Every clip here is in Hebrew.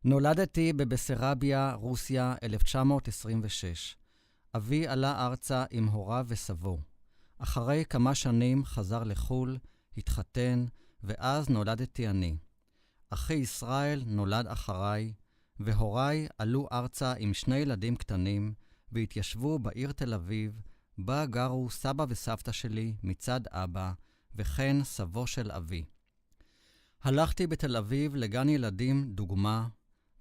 נולדתי בבסרביה, רוסיה, 1926. אבי עלה ארצה עם הוריו וסבו. אחרי כמה שנים חזר לחול, התחתן, ואז נולדתי אני. אחי ישראל נולד אחריי, והוריי עלו ארצה עם 2 ילדים קטנים, והתיישבו בעיר תל אביב, בה גרו סבא וסבתא שלי מצד אבא, וכן סבו של אבי. הלכתי בתל אביב לגן ילדים דוגמה,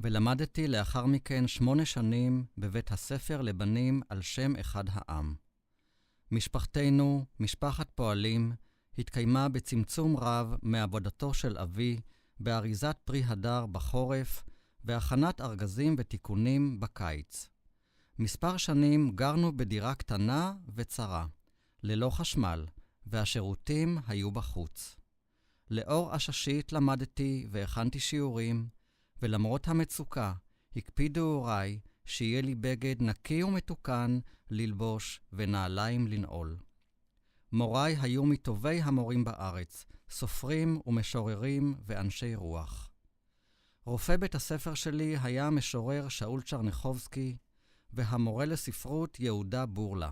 ולמדתי לאחר מכן 8 שנים בבית הספר לבנים על שם אחד העם. משפחתנו, משפחת פועלים, התקיימה בצמצום רב מעבודתו של אבי, באריזת פרי הדר בחורף, והכנת ארגזים ותיקונים בקיץ. מספר שנים גרנו בדירה קטנה וצרה, ללא חשמל, והשירותים היו בחוץ. לאור עששית למדתי והכנתי שיעורים, ולמרות המצוקה, הקפידו הוריי שיהיה לי בגד נקי ומתוקן ללבוש ונעליים לנעול. מוריי היו מטובי המורים בארץ, סופרים ומשוררים ואנשי רוח. רופא בית הספר שלי היה המשורר שאול צ'רניחובסקי, והמורה לספרות יהודה בורלה.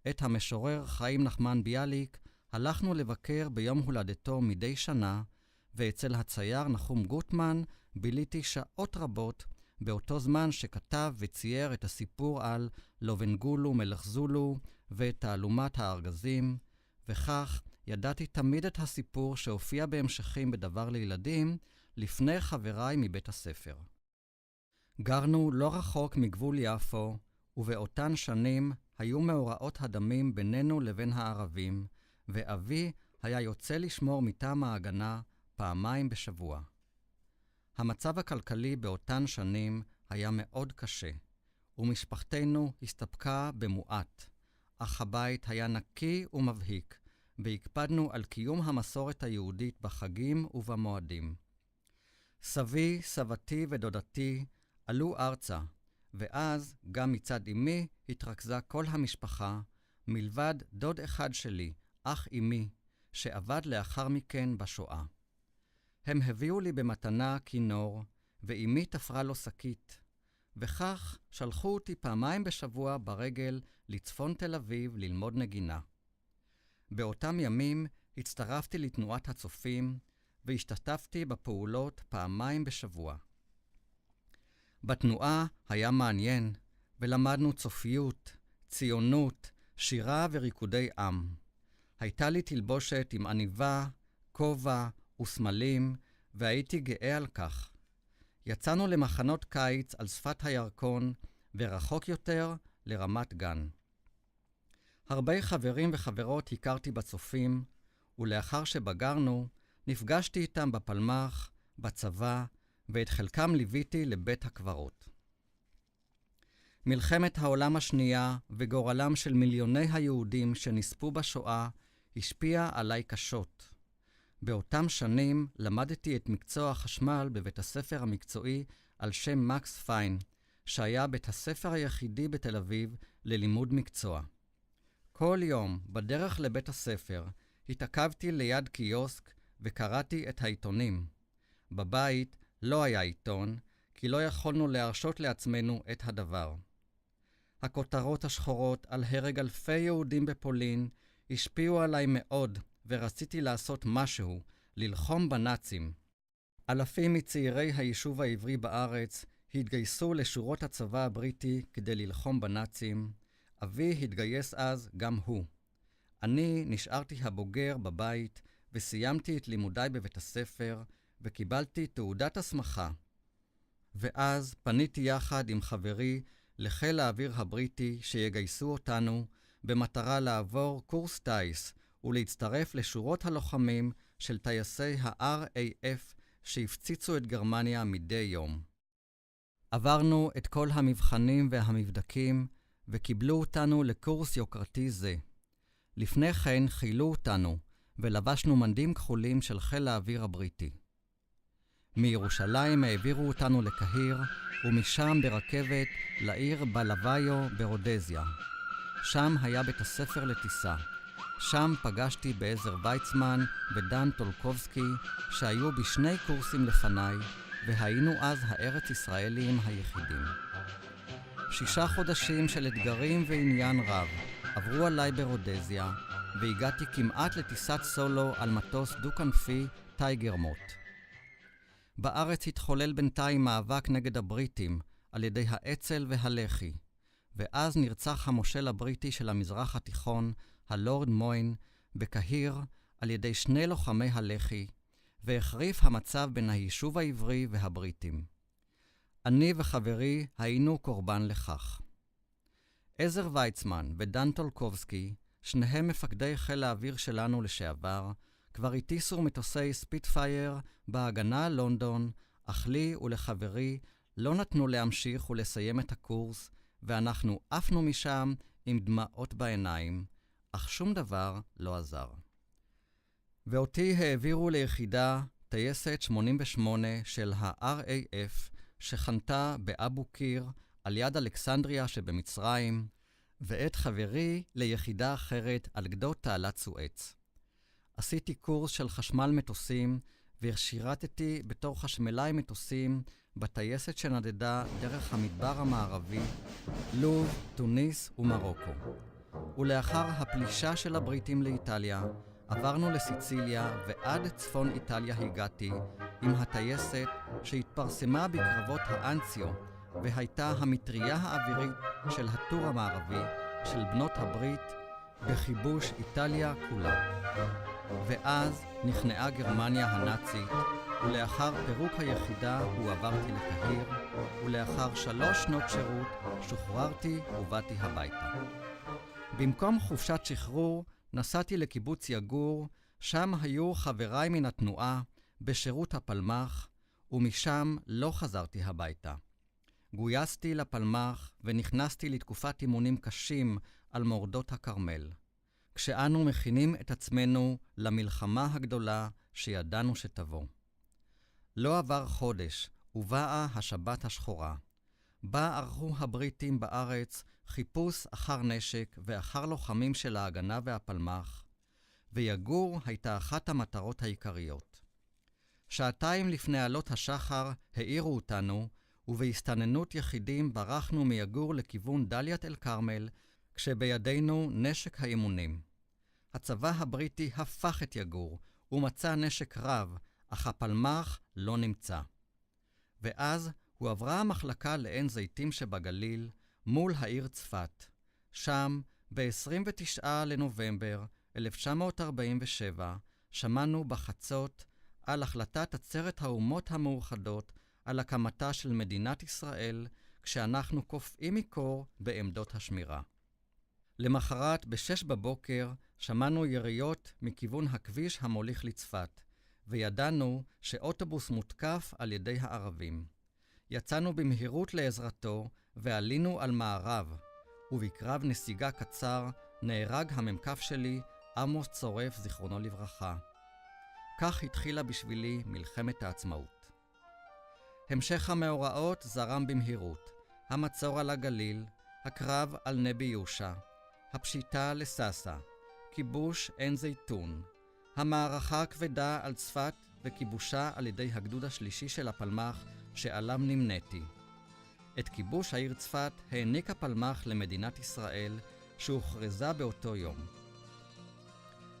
את המשורר חיים נחמן ביאליק הלכנו לבקר ביום הולדתו מדי שנה, ואצל הצייר נחום גוטמן ביליתי שעות רבות באותו זמן שכתב וצייר את הסיפור על לובנגולו מלך זולו ותעלומת הארגזים, וכך ידעתי תמיד את הסיפור שהופיע בהמשכים בדבר לילדים לפני חבריי מבית הספר. גרנו לא רחוק מגבול יפו, ובאותן שנים היו מאורעות הדמים בינינו לבין הערבים, ואבי היה יוצא לשמור מטעם ההגנה 2 בשבוע. המצב הכלכלי באותן שנים היה מאוד קשה, ומשפחתנו הסתפקה במועט, אך הבית היה נקי ומבהיק, והקפדנו על קיום המסורת היהודית בחגים ובמועדים. סבי, סבתי ודודתי עלו ארצה, ואז גם מצד אמי התרכזה כל המשפחה, מלבד דוד אחד שלי, אח אמי, שעבד לאחר מכן בשואה. הם הביאו לי במתנה כינור, ואמי תפרה לו שקית, וכך שלחו אותי 2 בשבוע ברגל לצפון תל אביב ללמוד נגינה. באותם ימים הצטרפתי לתנועת הצופים, והשתתפתי בפעולות 2 בשבוע. בתנועה היה מעניין, ולמדנו צופיות, ציונות, שירה וריקודי עם. הייתה לי תלבושת עם עניבה, כובע וסמלים, והייתי גאה על כך. יצאנו למחנות קיץ על שפת הירקון, ורחוק יותר לרמת גן. הרבה חברים וחברות הכרתי בצופים, ולאחר שבגרנו, נפגשתי איתם בפלמ"ח, בצבא, ואת חלקם ליוויתי לבית הקברות. מלחמת העולם השנייה וגורלם של מיליוני היהודים שנספו בשואה השפיע עליי קשות. באותם שנים למדתי את מקצוע החשמל בבית הספר המקצועי על שם מקס פיין, שהיה בית הספר היחידי בתל אביב ללימוד מקצוע. כל יום בדרך לבית הספר התעכבתי ליד קיוסק וקראתי את העיתונים. בבית לא היה עיתון, כי לא יכולנו להרשות לעצמנו את הדבר. הכותרות השחורות על הרג אלפי יהודים בפולין השפיעו עליי מאוד, ורציתי לעשות משהו, ללחום בנאצים. אלפים מצעירי היישוב העברי בארץ התגייסו לשורות הצבא הבריטי כדי ללחום בנאצים. אבי התגייס אז גם הוא. אני נשארתי הבוגר בבית וסיימתי את לימודיי בבית הספר וקיבלתי תעודת הסמכה. ואז פניתי יחד עם חברי לחיל האוויר הבריטי שיגייסו אותנו במטרה לעבור קורס טייס ולהצטרף לשורות הלוחמים של טייסי ה-RAF שהפציצו את גרמניה מדי יום. עברנו את כל המבחנים והמבדקים וקיבלו אותנו לקורס יוקרתי זה. לפני כן חילו אותנו ולבשנו מנדים כחולים של חיל האוויר הבריטי. מירושלים העבירו אותנו לקהיר ומשם ברכבת לעיר בלוויו ברודזיה. שם היה בית הספר לטיסה. שם פגשתי בעזר ויצמן ודן טולקובסקי שהיו בשני קורסים לפניי והיינו אז הארץ ישראלים היחידים. 6 חודשים של אתגרים ועניין רב עברו עליי ברודזיה, והגעתי כמעט לטיסת סולו על מטוס דו-כנפי טייגר מוט. בארץ התחולל בינתיים מאבק נגד הבריטים על ידי האצ"ל והלח"י, ואז נרצח המושל הבריטי של המזרח התיכון, הלורד מוין, בקהיר על ידי 2 לוחמי הלח"י, והחריף המצב בין היישוב העברי והבריטים. אני וחברי היינו קורבן לכך. עזר ויצמן ודן טולקובסקי, שניהם מפקדי חיל האוויר שלנו לשעבר, כבר הטיסו מטוסי ספיטפייר בהגנה על לונדון, אך לי ולחברי לא נתנו להמשיך ולסיים את הקורס, ואנחנו עפנו משם עם דמעות בעיניים, אך שום דבר לא עזר. ואותי העבירו ליחידה טייסת 88 של ה-RAF, שחנתה באבו קיר על יד אלכסנדריה שבמצרים, ואת חברי ליחידה אחרת על גדות תעלת סואץ. עשיתי קורס של חשמל מטוסים, ושירתתי בתור חשמלאי מטוסים בטייסת שנדדה דרך המדבר המערבי, לוב, טוניס ומרוקו. ולאחר הפלישה של הבריטים לאיטליה, עברנו לסיציליה ועד צפון איטליה הגעתי עם הטייסת שהתפרסמה בקרבות האנציו, והייתה המטריה האווירית של הטור המערבי של בנות הברית בכיבוש איטליה כולה. ואז נכנעה גרמניה הנאצית, ולאחר פירוק היחידה הועברתי לקהיר, ולאחר 3 שנות שירות שוחררתי ובאתי הביתה. במקום חופשת שחרור נסעתי לקיבוץ יגור, שם היו חבריי מן התנועה בשירות הפלמ"ח, ומשם לא חזרתי הביתה. גויסתי לפלמ"ח ונכנסתי לתקופת אימונים קשים על מורדות הכרמל, כשאנו מכינים את עצמנו למלחמה הגדולה שידענו שתבוא. לא עבר חודש ובאה השבת השחורה. בה ערכו הבריטים בארץ חיפוש אחר נשק ואחר לוחמים של ההגנה והפלמ"ח, ויגור הייתה אחת המטרות העיקריות. 2 לפני עלות השחר העירו אותנו, ובהסתננות יחידים ברחנו מיגור לכיוון דליית אל כרמל, כשבידינו נשק האימונים. הצבא הבריטי הפך את יגור ומצא נשק רב, אך הפלמ"ח לא נמצא. ואז הועברה המחלקה לעין זיתים שבגליל מול העיר צפת. שם, ב-29 לנובמבר 1947, שמענו בחצות על החלטת עצרת האומות המאוחדות על הקמתה של מדינת ישראל, כשאנחנו קופאים מקור בעמדות השמירה. למחרת ב-6 בבוקר שמענו יריות מכיוון הכביש המוליך לצפת, וידענו שאוטובוס מותקף על ידי הערבים. יצאנו במהירות לעזרתו ועלינו על מערב, ובקרב נסיגה קצר נהרג המ"כ שלי, עמוס צורף זיכרונו לברכה. כך התחילה בשבילי מלחמת העצמאות. המשך המאורעות זרם במהירות. המצור על הגליל, הקרב על נבי יושע, הפשיטה לסאסא, כיבוש עין זיתון, המערכה הכבדה על צפת וכיבושה על ידי הגדוד השלישי של הפלמ"ח שעליו נמניתי. את כיבוש העיר צפת העניק הפלמ"ח למדינת ישראל שהוכרזה באותו יום.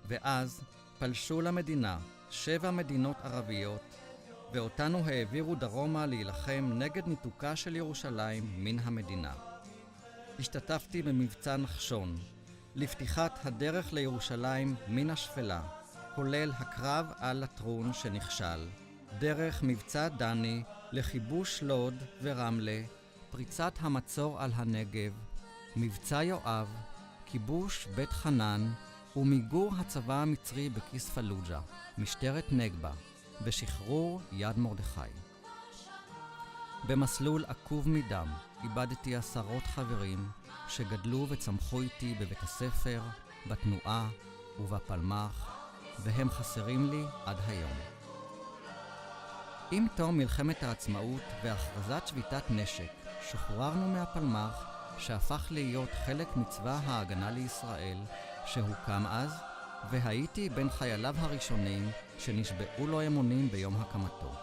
ואז פלשו למדינה 7 מדינות ערביות, ואותנו העבירו דרומה להילחם נגד ניתוקה של ירושלים מן המדינה. השתתפתי במבצע נחשון, לפתיחת הדרך לירושלים מן השפלה, כולל הקרב על לטרון שנכשל, דרך מבצע דני לכיבוש לוד ורמלה, פריצת המצור על הנגב, מבצע יואב, כיבוש בית חנן ומיגור הצבא המצרי בכיס פלוג'ה, משטרת נגבה, ושחרור יד מרדכי. במסלול עקוב מדם איבדתי 10 חברים שגדלו וצמחו איתי בבית הספר, בתנועה ובפלמ"ח, והם חסרים לי עד היום. עם תום מלחמת העצמאות והכרזת שביתת נשק, שוחררנו מהפלמ"ח שהפך להיות חלק מצבא ההגנה לישראל שהוקם אז, והייתי בין חייליו הראשונים שנשבעו לו אמונים ביום הקמתו.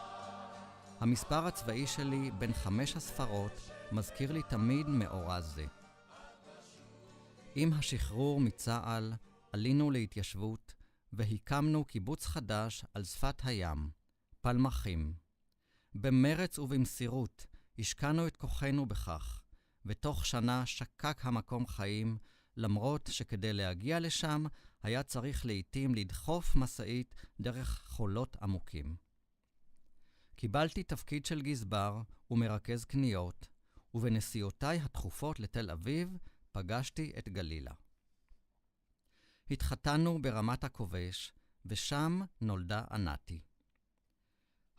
המספר הצבאי שלי בין 5 הספרות מזכיר לי תמיד מאורע זה. עם השחרור מצה"ל עלינו להתיישבות והקמנו קיבוץ חדש על שפת הים, פלמחים. במרץ ובמסירות השקענו את כוחנו בכך, ותוך שנה שקק המקום חיים, למרות שכדי להגיע לשם היה צריך לעתים לדחוף מסעית דרך חולות עמוקים. קיבלתי תפקיד של גזבר ומרכז קניות, ובנסיעותיי התכופות לתל אביב פגשתי את גלילה. התחתנו ברמת הכובש, ושם נולדה ענתי.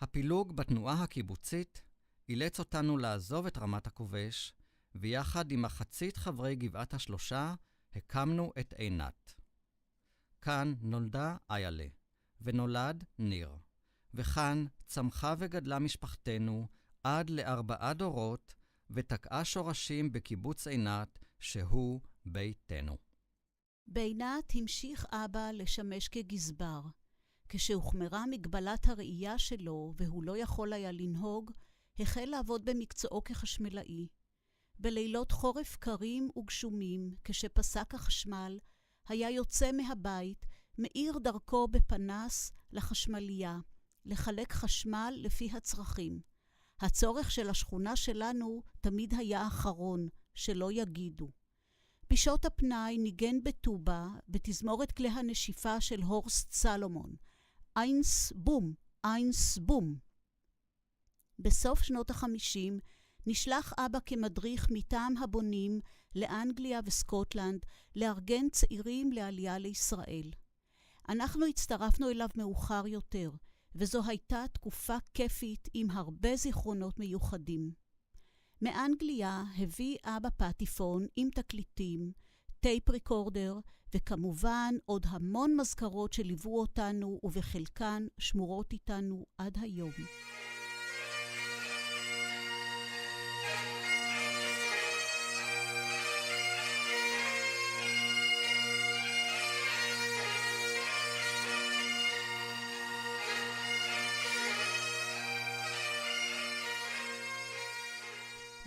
הפילוג בתנועה הקיבוצית אילץ אותנו לעזוב את רמת הכובש, ויחד עם מחצית חברי גבעת השלושה הקמנו את עינת. כאן נולדה איילה, ונולד ניר, וכאן צמחה וגדלה משפחתנו עד ל4 דורות, ותקעה שורשים בקיבוץ עינת, שהוא ביתנו. בעינת המשיך אבא לשמש כגזבר. כשהוחמרה מגבלת הראייה שלו והוא לא יכול היה לנהוג, החל לעבוד במקצועו כחשמלאי. בלילות חורף קרים וגשומים, כשפסק החשמל, היה יוצא מהבית, מאיר דרכו בפנס לחשמליה, לחלק חשמל לפי הצרכים. הצורך של השכונה שלנו תמיד היה האחרון, שלא יגידו. בשעות הפנאי ניגן בטובה, בתזמורת כלי הנשיפה של הורסט סלומון. איינס בום, איינס בום. בסוף שנות ה-50 נשלח אבא כמדריך מטעם הבונים לאנגליה וסקוטלנד לארגן צעירים לעלייה לישראל. אנחנו הצטרפנו אליו מאוחר יותר, וזו הייתה תקופה כיפית עם הרבה זיכרונות מיוחדים. מאנגליה הביא אבא פטיפון עם תקליטים, טייפ ריקורדר, וכמובן עוד המון מזכרות שליוו אותנו ובחלקן שמורות איתנו עד היום.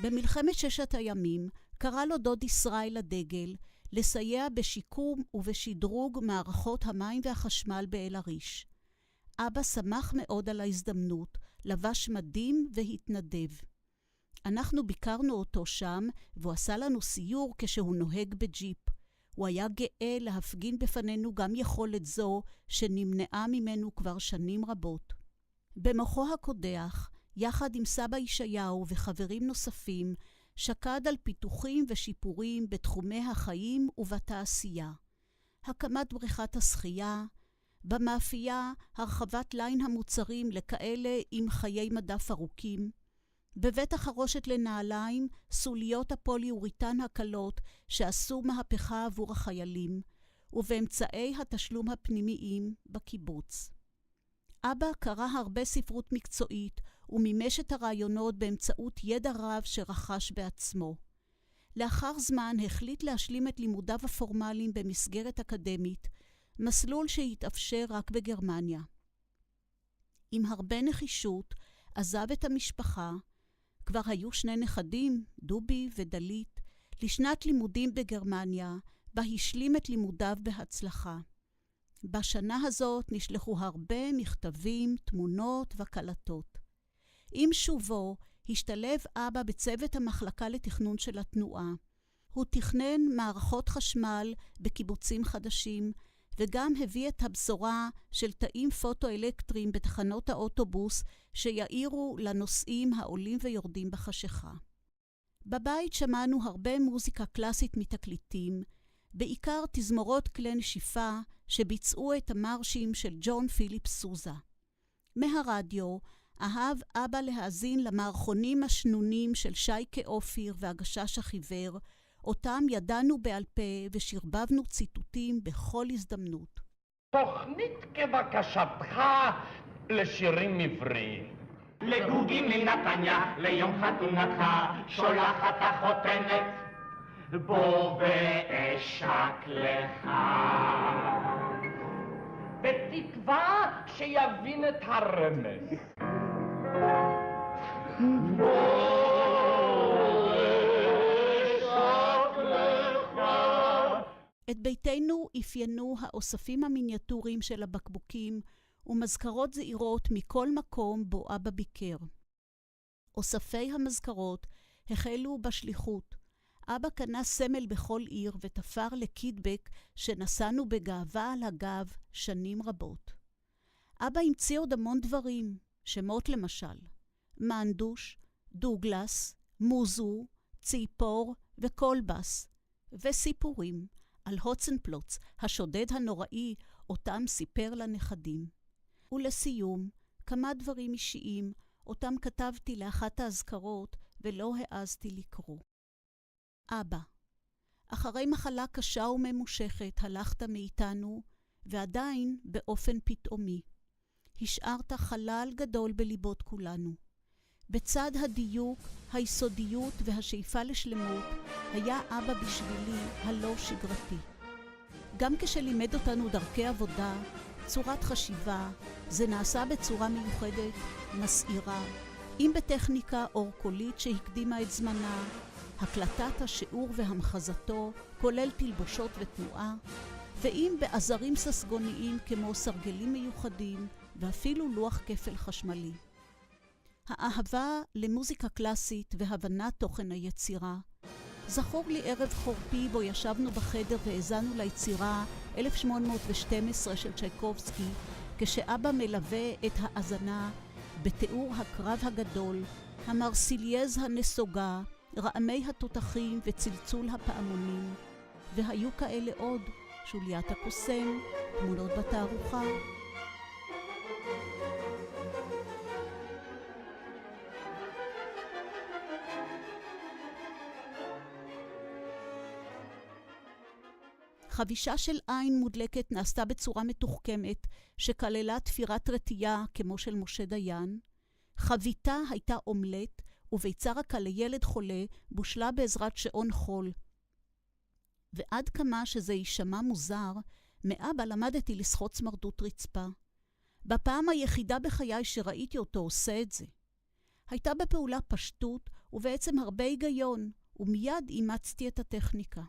במלחמת 6 הימים קרא לו דוד ישראל לדגל לסייע בשיקום ובשדרוג מערכות המים והחשמל באל-עריש. אבא שמח מאוד על ההזדמנות, לבש מדים והתנדב. אנחנו ביקרנו אותו שם והוא עשה לנו סיור כשהוא נוהג בג'יפ. הוא היה גאה להפגין בפנינו גם יכולת זו שנמנעה ממנו כבר שנים רבות. במוחו הקודח, יחד עם סבא ישעיהו וחברים נוספים, שקד על פיתוחים ושיפורים בתחומי החיים ובתעשייה. הקמת בריכת השחייה, במאפייה הרחבת ליין המוצרים לכאלה עם חיי מדף ארוכים, בבית החרושת לנעליים סוליות הפוליאוריתן הקלות שעשו מהפכה עבור החיילים, ובאמצעי התשלום הפנימיים בקיבוץ. אבא קרא הרבה ספרות מקצועית ומימש את הרעיונות באמצעות ידע רב שרכש בעצמו. לאחר זמן החליט להשלים את לימודיו הפורמליים במסגרת אקדמית, מסלול שהתאפשר רק בגרמניה. עם הרבה נחישות עזב את המשפחה, כבר היו 2 נכדים, דובי ודלית, לשנת לימודים בגרמניה, בה השלים את לימודיו בהצלחה. בשנה הזאת נשלחו הרבה מכתבים, תמונות וקלטות. עם שובו השתלב אבא בצוות המחלקה לתכנון של התנועה. הוא תכנן מערכות חשמל בקיבוצים חדשים, וגם הביא את הבשורה של תאים פוטו-אלקטריים בתחנות האוטובוס שיעירו לנוסעים העולים ויורדים בחשיכה. בבית שמענו הרבה מוזיקה קלאסית מתקליטים, בעיקר תזמורות כלי נשיפה שביצעו את המרשים של ג'ון פיליפ סוזה. מהרדיו אהב אבא להאזין למערכונים השנונים של שייקה אופיר והגשש החיוור, אותם ידענו בעל פה ושרבבנו ציטוטים בכל הזדמנות. תוכנית כבקשתך לשירים עבריים. לגוגי מנתניה, ליום חתונתך, שולחת החותנת, בוא ואשק לך. בתקווה שיבין את הרמז. את ביתנו אפיינו האוספים המיניאטוריים של הבקבוקים ומזכרות זעירות מכל מקום בו אבא ביקר. אוספי המזכרות החלו בשליחות. אבא קנה סמל בכל עיר ותפר לקידבק שנשאנו בגאווה על הגב שנים רבות. אבא המציא עוד המון דברים, שמות למשל, מנדוש, דוגלס, מוזו, ציפור וקולבס, וסיפורים על הוצנפלוץ, השודד הנוראי, אותם סיפר לנכדים. ולסיום, כמה דברים אישיים, אותם כתבתי לאחת האזכרות ולא העזתי לקרוא. אבא, אחרי מחלה קשה וממושכת הלכת מאיתנו, ועדיין באופן פתאומי. השארת חלל גדול בליבות כולנו. בצד הדיוק, היסודיות והשאיפה לשלמות, היה אבא בשבילי הלא שגרתי. גם כשלימד אותנו דרכי עבודה, צורת חשיבה, זה נעשה בצורה מיוחדת, מסעירה, אם בטכניקה אורקולית שהקדימה את זמנה, הקלטת השיעור והמחזתו, כולל תלבושות ותנועה, ואם בעזרים ססגוניים כמו סרגלים מיוחדים, ואפילו לוח כפל חשמלי. האהבה למוזיקה קלאסית והבנת תוכן היצירה. זכור לי ערב חורפי בו ישבנו בחדר והאזנו ליצירה 1812 של צ'ייקובסקי, כשאבא מלווה את האזנה בתיאור הקרב הגדול, המרסיליאז הנסוגה, רעמי התותחים וצלצול הפעמונים, והיו כאלה עוד, שוליית הקוסם, תמונות בתערוכה. חבישה של עין מודלקת נעשתה בצורה מתוחכמת, שכללה תפירת רטייה כמו של משה דיין. חביתה הייתה אומלט, וביצה רכה לילד חולה בושלה בעזרת שעון חול. ועד כמה שזה יישמע מוזר, מאבא למדתי לשחות סמרטוט רצפה. בפעם היחידה בחיי שראיתי אותו עושה את זה. הייתה בפעולה פשטות ובעצם הרבה היגיון, ומיד אימצתי את הטכניקה.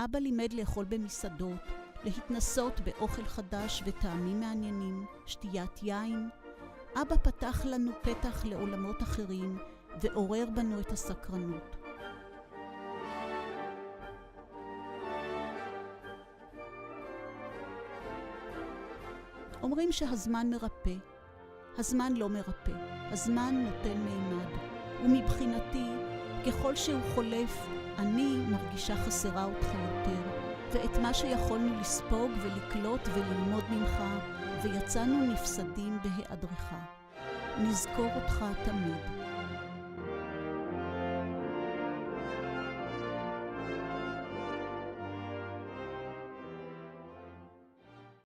אבא לימד לאכול במסעדות, להתנסות באוכל חדש וטעמים מעניינים, שתיית יין. אבא פתח לנו פתח לעולמות אחרים ועורר בנו את הסקרנות. אומרים שהזמן מרפא. הזמן לא מרפא. הזמן נותן מימד. ומבחינתי, ככל שהוא חולף, אני מרגישה חסרה אותך יותר, ואת מה שיכולנו לספוג ולקלוט וללמוד ממך, ויצאנו נפסדים בהיעדרך. נזכור אותך תמיד.